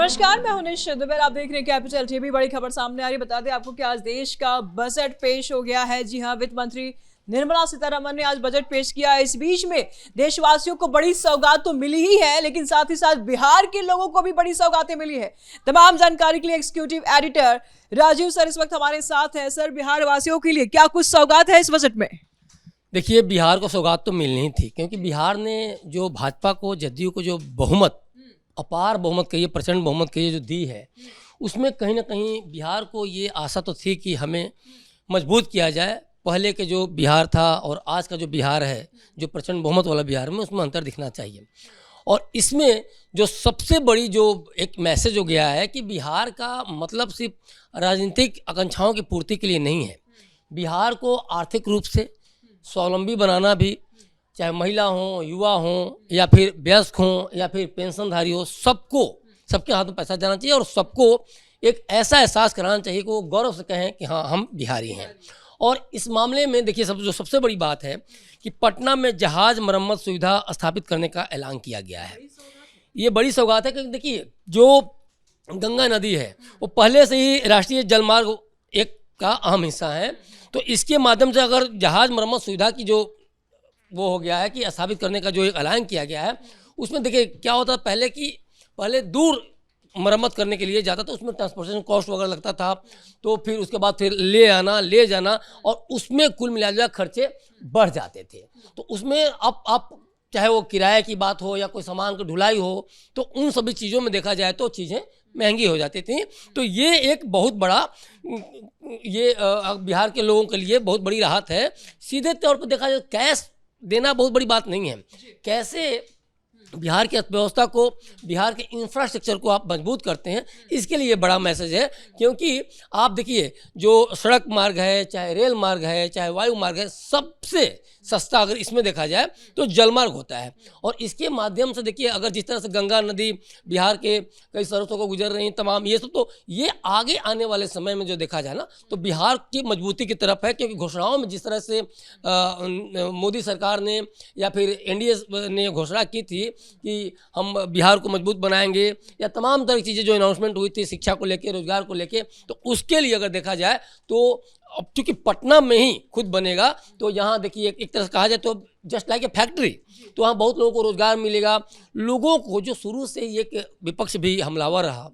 नमस्कार, मैं हूं निशा दुबे। आप देख रहे हैं कैपिटल टीवी। बड़ी खबर सामने आ रही है। बता दें आपको कि आज देश का बजट पेश हो गया है। जी हां, वित्त मंत्री निर्मला सीतारमण ने आज बजट पेश किया। इस बीच में देशवासियों को बड़ी सौगात तो मिली ही है, लेकिन साथ ही साथ बिहार के लोगों को भी बड़ी सौगातें मिली है। तमाम जानकारी के लिए एग्जीक्यूटिव एडिटर राजीव सर इस वक्त हमारे साथ है। सर, बिहार वासियों के लिए क्या कुछ सौगात है इस बजट में? देखिए, बिहार को सौगात तो मिलनी ही थी, क्योंकि बिहार ने जो भाजपा को, जदयू को जो बहुमत, अपार बहुमत कहिए, प्रचंड बहुमत कहिए, जो दी है, उसमें कहीं ना कहीं बिहार को ये आशा तो थी कि हमें मजबूत किया जाए। पहले के जो बिहार था और आज का जो बिहार है, जो प्रचंड बहुमत वाला बिहार में, उसमें अंतर दिखना चाहिए। और इसमें जो सबसे बड़ी जो एक मैसेज हो गया है कि बिहार का मतलब सिर्फ राजनीतिक आकांक्षाओं की पूर्ति के लिए नहीं है। बिहार को आर्थिक रूप से स्वावलंबी बनाना भी, चाहे महिला हों, युवा हों, या फिर वयस्क हों, या फिर पेंशनधारी हो, सबके हाथ में पैसा जाना चाहिए और सबको एक ऐसा एहसास कराना चाहिए कि वो गौरव से कहें कि हाँ, हम बिहारी हैं। और इस मामले में देखिए, जो सबसे बड़ी बात है कि पटना में जहाज मरम्मत सुविधा स्थापित करने का ऐलान किया गया है। ये बड़ी सौगात है, क्योंकि देखिए, जो गंगा नदी है वो पहले से ही राष्ट्रीय जलमार्ग एक का अहम हिस्सा है। तो इसके माध्यम से अगर जहाज मरम्मत सुविधा की जो वो हो गया है कि स्थापित करने का जो एक ऐलान किया गया है, उसमें देखिए क्या होता है, पहले दूर मरम्मत करने के लिए जाता था, उसमें ट्रांसपोर्टेशन कॉस्ट वगैरह लगता था, तो फिर उसके बाद फिर ले जाना और उसमें कुल मिला खर्चे बढ़ जाते थे। तो उसमें अब आप चाहे वो किराए की बात हो या कोई सामान की ढुलाई हो, तो उन सभी चीज़ों में देखा जाए तो चीज़ें महंगी हो जाती थी। तो ये एक बहुत बड़ा बिहार के लोगों के लिए बहुत बड़ी राहत है। सीधे तौर पर देखा जाए, कैश देना बहुत बड़ी बात नहीं है। कैसे बिहार की अर्थव्यवस्था को, बिहार के इंफ्रास्ट्रक्चर को आप मजबूत करते हैं, इसके लिए बड़ा मैसेज है। क्योंकि आप देखिए, जो सड़क मार्ग है, चाहे रेल मार्ग है, चाहे वायु मार्ग है, सबसे सस्ता अगर इसमें देखा जाए तो जलमार्ग होता है। और इसके माध्यम से देखिए, अगर जिस तरह से गंगा नदी बिहार के कई सरहदों को गुजर रही हैं, तमाम ये सब, तो ये आगे आने वाले समय में जो देखा जाए ना, तो बिहार की मजबूती की तरफ है। क्योंकि घोषणाओं में जिस तरह से मोदी सरकार ने या फिर एनडीए ने घोषणा की थी कि हम बिहार को मजबूत बनाएंगे, या तमाम तरह की चीज़ें जो अनाउंसमेंट हुई थी शिक्षा को लेके, रोजगार को लेके, तो उसके लिए अगर देखा जाए तो अब चूँकि पटना में ही खुद बनेगा, तो यहाँ देखिए एक तरह से कहा जाए तो जस्ट लाइक ए फैक्ट्री, तो वहाँ बहुत लोगों को रोजगार मिलेगा। लोगों को, जो शुरू से ये विपक्ष भी हमलावर रहा,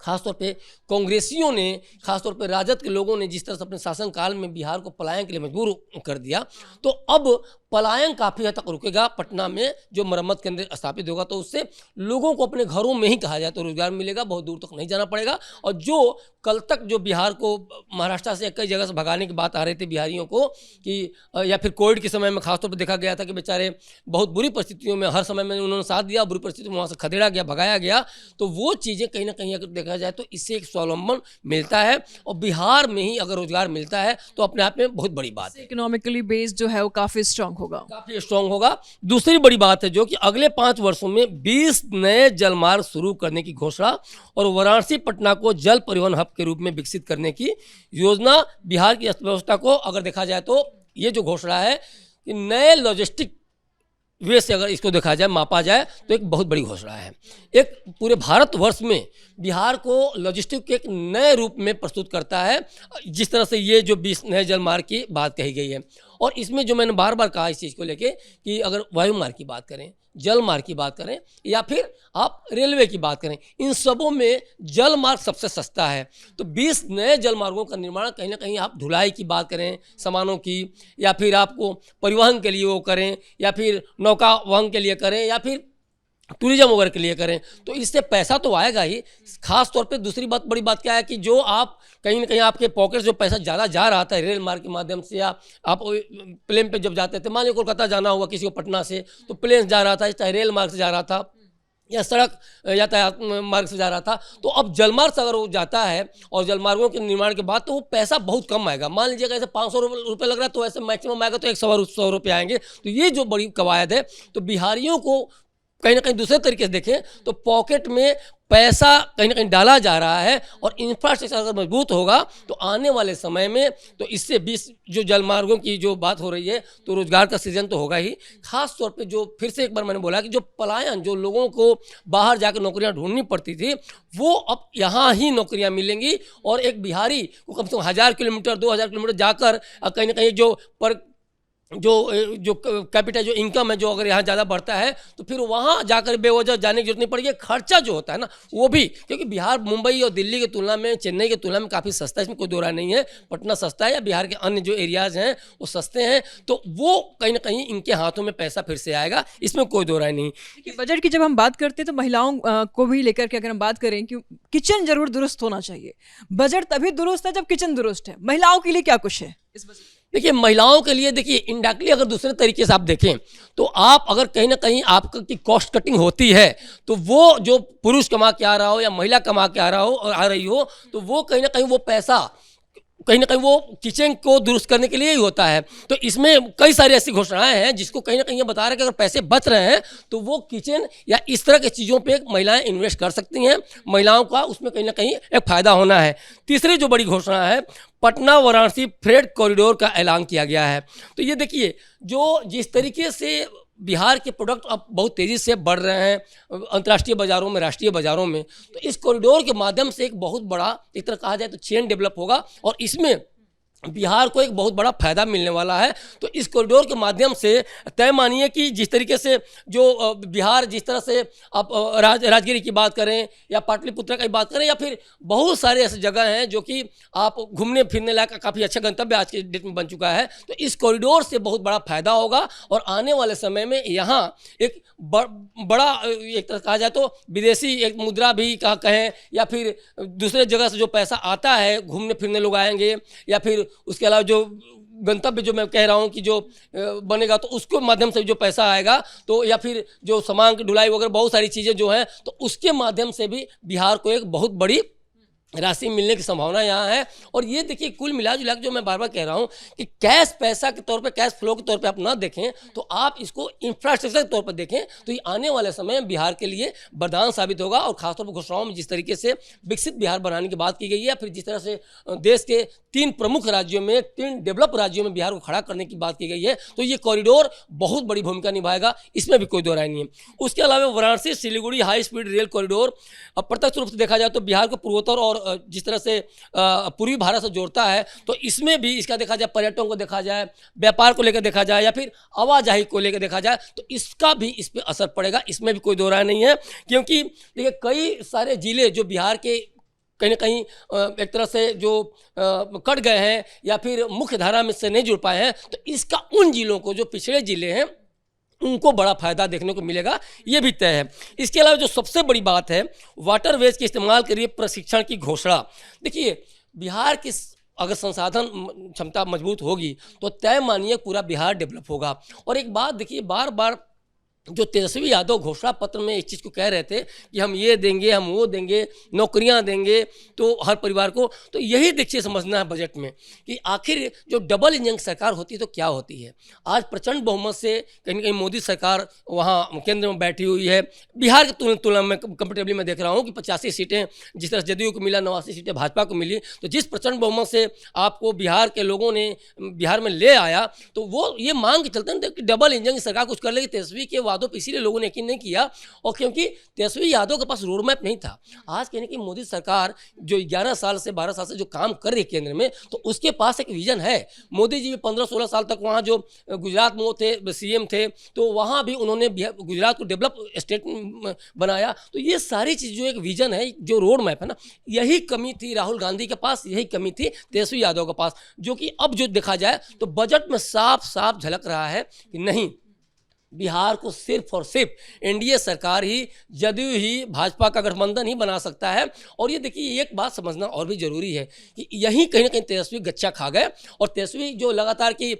खासतौर पे कांग्रेसियों ने, खासतौर पे राजद के लोगों ने जिस तरह से अपने शासनकाल में बिहार को पलायन के लिए मजबूर कर दिया, तो अब पलायन काफ़ी हद तक रुकेगा। पटना में जो मरम्मत केंद्र स्थापित होगा, तो उससे लोगों को अपने घरों में ही कहा जाए तो रोजगार मिलेगा, बहुत दूर तक नहीं जाना पड़ेगा। और जो कल तक जो बिहार को महाराष्ट्र से कई जगह से भगाने की बात आ रही थी बिहारियों को, कि या फिर कोविड के समय में खासतौर पर देखा गया था कि बेचारे बहुत बुरी परिस्थितियों में, हर समय में उन्होंने साथ दिया, बुरी परिस्थितियों में वहाँ से खदेड़ा गया, भगाया गया, तो वो चीज़ें कहीं ना कहीं अगर देखा जाए तो इससे एक स्वावलंबन मिलता है। और बिहार में ही अगर रोजगार मिलता है तो अपने आप में बहुत बड़ी बात है। इकोनॉमिकली बेस्ड जो है वो काफी स्ट्रांग होगा। दूसरी बड़ी बात है जो कि अगले 5 वर्षों में 20 नए जलमार्ग शुरू करने की घोषणा और वाराणसी पटना को जल परिवहन हब के रूप में विकसित करने की योजना। बिहार की अर्थव्यवस्था को अगर देखा जाए तो ये जो घोषणा है कि नए लॉजिस्टिक वे से अगर इसको देखा जाए, मापा जाए, तो एक बहुत बड़ी घोषणा है। एक पूरे भारतवर्ष में बिहार को लॉजिस्टिक के एक नए रूप में प्रस्तुत करता है, जिस तरह से ये जो 20 नए जल मार्ग की बात कही गई है। और इसमें जो मैंने बार बार कहा इस चीज़ को लेके कि अगर वायु मार्ग की बात करें, जल मार्ग की बात करें, या फिर आप रेलवे की बात करें, इन सबों में जल मार्ग सबसे सस्ता है। तो 20 नए जल मार्गों का निर्माण, कहीं ना कहीं आप ढुलाई की बात करें सामानों की, या फिर आपको परिवहन के लिए वो करें, या फिर नौका वहन के लिए करें, या फिर टूरिज्म वगैरह के लिए करें, तो इससे पैसा तो आएगा ही। खास तौर पे दूसरी बड़ी बात क्या है कि जो आप कहीं ना कहीं आपके पॉकेट जो पैसा ज़्यादा जा रहा था रेल मार्ग के माध्यम से, या आप प्लेन पे जब जाते थे, मान लीजिए कोलकाता जाना हुआ किसी को पटना से, तो प्लेन जा रहा था, चाहे रेल मार्ग से जा रहा था या सड़क यातायात मार्ग से जा रहा था, तो अब जलमार्ग से अगर वो जाता है और जलमार्गों के निर्माण के बाद, तो वो पैसा बहुत कम आएगा। मान लीजिएगा ऐसे 500 रुपये लग रहा है, तो ऐसे मैक्सिमम आएगा तो 100 रुपये आएंगे। तो ये जो बड़ी कवायद है, तो बिहारियों को कहीं ना कहीं दूसरे तरीके से देखें तो पॉकेट में पैसा कहीं ना कहीं डाला जा रहा है, और इंफ्रास्ट्रक्चर अगर मजबूत होगा तो आने वाले समय में तो इससे 20 जो जलमार्गों की जो बात हो रही है तो रोजगार का सृजन तो होगा ही। खास तौर पे जो फिर से एक बार मैंने बोला कि जो पलायन, जो लोगों को बाहर जाकर नौकरियां ढूंढनी पड़ती थी, वो अब यहाँ ही नौकरियां मिलेंगी, और एक बिहारी को कम से कम 1000 किलोमीटर 2000 किलोमीटर जाकर कहीं ना कहीं जो कैपिटल जो इनकम है जो अगर यहाँ ज़्यादा बढ़ता है तो फिर वहाँ जाकर बेवजह जाने की जरूरत नहीं पड़ेगी। खर्चा जो होता है ना वो भी, क्योंकि बिहार मुंबई और दिल्ली की तुलना में, चेन्नई की तुलना में काफ़ी सस्ता है, इसमें कोई दो राय नहीं है। पटना सस्ता है या बिहार के अन्य जो एरियाज़ हैं वो सस्ते हैं, तो वो कहीं ना कहीं इनके हाथों में पैसा फिर से आएगा, इसमें कोई दो राय नहीं। कि बजट की जब हम बात करते हैं तो महिलाओं को भी लेकर के अगर हम बात करें कि किचन जरूर दुरुस्त होना चाहिए। बजट तभी दुरुस्त है जब किचन दुरुस्त है। महिलाओं के लिए क्या कुछ है इस बजट? देखिए, महिलाओं के लिए देखिए इनडायरेक्टली अगर दूसरे तरीके से आप देखें तो आप अगर कहीं ना कहीं आपकी कॉस्ट कटिंग होती है तो वो जो पुरुष कमा के आ रहा हो या महिला कमा के आ रहा हो और आ रही हो, तो वो कहीं ना कहीं वो पैसा कहीं ना कहीं वो किचन को दुरुस्त करने के लिए ही होता है। तो इसमें कई सारी ऐसी घोषणाएं हैं जिसको कहीं ना कहीं ये बता रहे हैं कि अगर पैसे बच रहे हैं तो वो किचन या इस तरह की चीज़ों पे महिलाएं इन्वेस्ट कर सकती हैं। महिलाओं का उसमें कहीं ना कहीं एक फ़ायदा होना है। तीसरी जो बड़ी घोषणा है, पटना वाराणसी फ्रेट कॉरिडोर का ऐलान किया गया है। तो ये देखिए, जो जिस तरीके से बिहार के प्रोडक्ट अब बहुत तेज़ी से बढ़ रहे हैं अंतर्राष्ट्रीय बाज़ारों में, राष्ट्रीय बाज़ारों में, तो इस कॉरिडोर के माध्यम से एक बहुत बड़ा, एक तरह कहा जाए तो चेन डेवलप होगा, और इसमें बिहार को एक बहुत बड़ा फायदा मिलने वाला है। तो इस कॉरिडोर के माध्यम से तय मानिए कि जिस तरीके से जो बिहार, जिस तरह से आप राजगिरी की बात करें या पाटलिपुत्र की बात करें या फिर बहुत सारे ऐसे जगह हैं जो कि आप घूमने फिरने लायक काफ़ी अच्छा गंतव्य आज के डेट में बन चुका है, तो इस कॉरिडोर से बहुत बड़ा फायदा होगा। और आने वाले समय में यहाँ एक बड़ा, एक तरह कहा जाए तो विदेशी एक मुद्रा भी कहें, या फिर दूसरे जगह से जो पैसा आता है, घूमने फिरने लोग आएंगे, या फिर उसके अलावा जो गंतव्य जो मैं कह रहा हूँ कि जो बनेगा तो उसके माध्यम से जो पैसा आएगा, तो या फिर जो सामान की ढुलाई वगैरह बहुत सारी चीज़ें जो हैं, तो उसके माध्यम से भी बिहार को एक बहुत बड़ी राशि मिलने की संभावना यहाँ है। और ये देखिए, कुल मिला जुला के जो मैं बार बार कह रहा हूँ कि कैश पैसा के तौर पे, कैश फ्लो के तौर पे आप ना देखें, तो आप इसको इंफ्रास्ट्रक्चर के तौर पर देखें, तो ये आने वाले समय में बिहार के लिए वरदान साबित होगा। और खासतौर पर घोषणाओं में जिस तरीके से विकसित बिहार बनाने की बात की गई है, या फिर जिस तरह से देश के 3 प्रमुख राज्यों में, 3 डेवलप राज्यों में बिहार को खड़ा करने की बात की गई है, तो ये कॉरिडोर बहुत बड़ी भूमिका निभाएगा, इसमें भी कोई दो राय नहीं है। उसके अलावा Varanasi Siliguri high speed rail corridor प्रत्यक्ष रूप से देखा जाए तो बिहार को पूर्वोत्तर और जिस तरह से पूर्वी भारत से जोड़ता है, तो इसमें भी इसका देखा जाए, पर्यटन को देखा जाए, व्यापार को लेकर देखा जाए, या फिर आवाजाही को लेकर देखा जाए, तो इसका भी इस पर असर पड़ेगा, इसमें भी कोई दो राय नहीं है। क्योंकि देखिए, कई सारे जिले जो बिहार के कहीं ना कहीं एक तरह से जो कट गए हैं या फिर मुख्य धारा में से नहीं जुड़ पाए हैं, तो इसका उन जिलों को, जो पिछड़े जिले हैं, उनको बड़ा फायदा देखने को मिलेगा, ये भी तय है। इसके अलावा जो सबसे बड़ी बात है, वाटरवेज के इस्तेमाल के लिए प्रशिक्षण की घोषणा। देखिए, बिहार की अगर संसाधन क्षमता मजबूत होगी तो तय मानिए पूरा बिहार डेवलप होगा। और एक बात देखिए, बार बार जो तेजस्वी यादव घोषणा पत्र में इस चीज़ को कह रहे थे कि हम ये देंगे, हम वो देंगे, नौकरियां देंगे तो हर परिवार को, तो यही देखिए समझना है बजट में कि आखिर जो डबल इंजन सरकार होती है तो क्या होती है। आज प्रचंड बहुमत से कहीं ना कहीं मोदी सरकार वहाँ केंद्र में बैठी हुई है। बिहार की तुलना में कंपेरेटिवली मैं देख रहा हूँ कि 85 सीटें जिस तरह जदयू को मिला, 89 सीटें भाजपा को मिली, तो जिस प्रचंड बहुमत से आपको बिहार के लोगों ने बिहार में ले आया, तो वो ये मांग के चलते हैं कि डबल इंजन की सरकार कुछ कर लेगी। तेजस्वी के वादों पर इसीलिए लोगों ने यकीन नहीं किया, और क्योंकि तेजस्वी यादव के पास रोड मैप नहीं था। आज कहने की मोदी सरकार जो 11 साल से 12 साल से जो काम कर रही है केंद्र में, तो उसके पास एक विजन है। मोदी जी 15-16 साल तक वहाँ जो गुजरात में थे, सीएम थे, तो वहाँ भी उन्होंने गुजरात को डेवलप स्टेट बनाया। तो ये सारी चीज़ जो एक विजन है, जो रोड मैप है ना, यही कमी थी राहुल गांधी के पास, यही कमी थी तेजस्वी यादव के पास, जो कि अब जो देखा जाए तो बजट में साफ साफ झलक रहा है कि नहीं, बिहार को सिर्फ और सिर्फ एनडीए सरकार ही, जदयू ही, भाजपा का गठबंधन ही बना सकता है। और ये देखिए, एक बात समझना और भी जरूरी है कि यहीं कहीं ना कहीं तेजस्वी गच्चा खा गए, और तेजस्वी जो लगातार की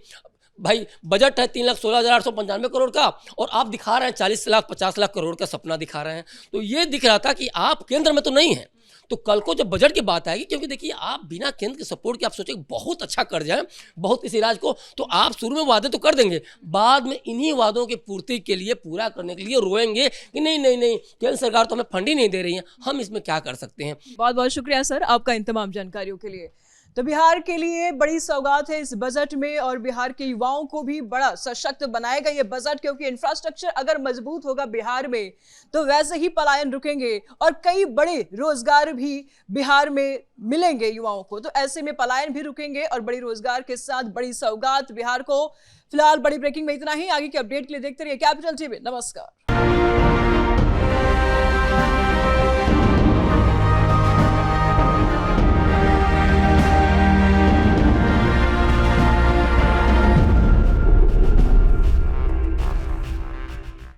भाई बजट है 3,16,895 करोड़ का और आप दिखा रहे हैं 40 लाख 50 लाख करोड़ का सपना दिखा रहे हैं। तो ये दिख रहा था कि आप केंद्र में तो नहीं हैं। तो कल को जब बजट की बात आएगी, क्योंकि देखिए आप बिना केंद्र के सपोर्ट के आप सोचे बहुत अच्छा कर जाएं बहुत किसी राज्य को, तो आप शुरू में वादे तो कर देंगे, बाद में इन्हीं वादों की पूर्ति के लिए पूरा करने के लिए रोएंगे कि नहीं नहीं नहीं केंद्र सरकार तो हमें फंड ही नहीं दे रही है, हम इसमें क्या कर सकते हैं। बहुत बहुत शुक्रिया सर आपका इन तमाम जानकारियों के लिए। तो बिहार के लिए बड़ी सौगात है इस बजट में और बिहार के युवाओं को भी बड़ा सशक्त बनाएगा ये बजट, क्योंकि इंफ्रास्ट्रक्चर अगर मजबूत होगा बिहार में तो वैसे ही पलायन रुकेंगे और कई बड़े रोजगार भी बिहार में मिलेंगे युवाओं को। तो ऐसे में पलायन भी रुकेंगे और बड़ी रोजगार के साथ बड़ी सौगात बिहार को। फिलहाल बड़ी ब्रेकिंग में इतना ही। आगे की अपडेट के लिए देखते रहिए कैपिटल टीवी। नमस्कार।